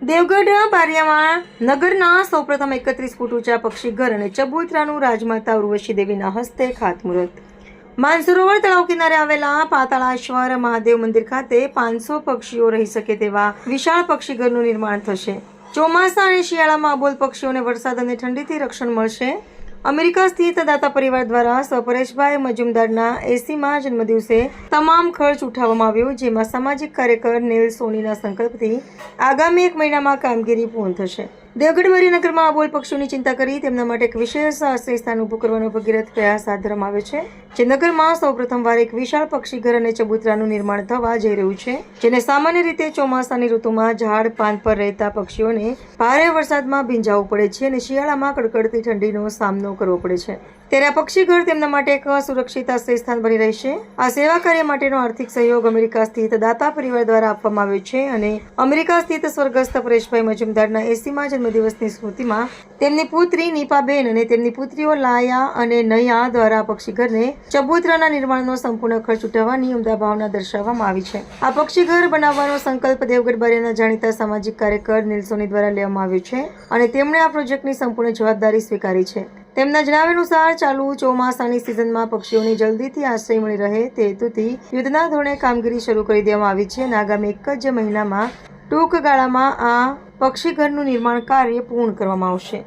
દેવગઢ બારિયામાં નગરના સૌપ્રથમ 31 ફૂટ ઊંચા પક્ષીઘર અને ચબૂતરાનું રાજમાતા ઉર્વશી દેવીના હસ્તે ખાતમુહૂર્ત. માનસરોવર તળાવ કિનારે આવેલા પાતાળેશ્વર મહાદેવ મંદિર ખાતે 500 પક્ષીઓ રહી શકે તેવા વિશાળ પક્ષીઘરનું નિર્માણ થશે. ચોમાસા અને શિયાળામાં અબોલ પક્ષીઓને વરસાદ અને ઠંડીથી રક્ષણ મળશે. અમેરિકા સ્થિત દાતા પરિવાર દ્વારા પરેશભાઈ મજુમદારના 80મા જન્મદિવસે તમામ ખર્ચ ઉઠાવવામાં આવ્યો, જેમાં સામાજિક કાર્યકર નીલ સોનીના સંકલ્પથી આગામી 1 મહિનામાં કામગીરી પૂર્ણ થશે. દેવગઢ બારિયાનગરમાં અબોલ પક્ષીઓની ચિંતા કરી તેમના માટે એક વિશેષ આશ્રય સ્થાન ઊભું કરવાનો ભગીરથ પ્રયાસ હાથ ધરવામાં આવ્યો છે. જે નગરમાં સૌ પ્રથમવાર એક વિશાળ પક્ષીઘર અને ચબૂતરાનું નિર્માણ થવા જઈ રહ્યું છે, જેને સામાન્ય રીતે ચોમાસાની ઋતુમાં ઝાડ પાન પર રહેતા પક્ષીઓને ભારે વરસાદમાં ભીંજાવવું પડે છે અને શિયાળામાં કડકડતી ઠંડીનો સામનો કરવો પડે છે. ત્યારે આ પક્ષીઘર તેમના માટે એક સુરક્ષિત આશ્રય સ્થાન બની રહેશે. આ સેવા કાર્ય માટેનો આર્થિક સહયોગ અમેરિકા સ્થિત દાતા પરિવાર દ્વારા આપવામાં આવ્યો છે અને અમેરિકા સ્થિત સ્વર્ગસ્થ પરેશભાઈ મજુમદારના 80મા જન્મદિવસની સ્મૃતિમાં તેમની પુત્રી નીપાબેન અને તેમની પુત્રીઓ લાયા અને નયા દ્વારા પક્ષીઘરને ચબૂતરાના નિર્માણનો સંપૂર્ણ ખર્ચ ઉઠાવવાની ઉમદા ભાવના દર્શાવવામાં આવી છે. આ પક્ષીઘર બનાવવાનો સંકલ્પ દેવગઢ બારિયાના જાણીતા સામાજિક કાર્યકર નીલ સોની દ્વારા લેવામાં આવ્યો છે અને તેમણે આ પ્રોજેક્ટની સંપૂર્ણ જવાબદારી સ્વીકારી છે. તેમના જણાવ્યા અનુસાર ચાલુ ચોમાસાની સિઝનમાં પક્ષીઓને જલ્દીથી આશ્રય મળી રહે તે હેતુથી યુદ્ધના ધોરણે કામગીરી શરૂ કરી દેવામાં આવી છે અને આગામી 1 જ મહિનામાં ટૂંક ગાળામાં આ પક્ષીઘરનું નિર્માણ કાર્ય પૂર્ણ કરવામાં આવશે.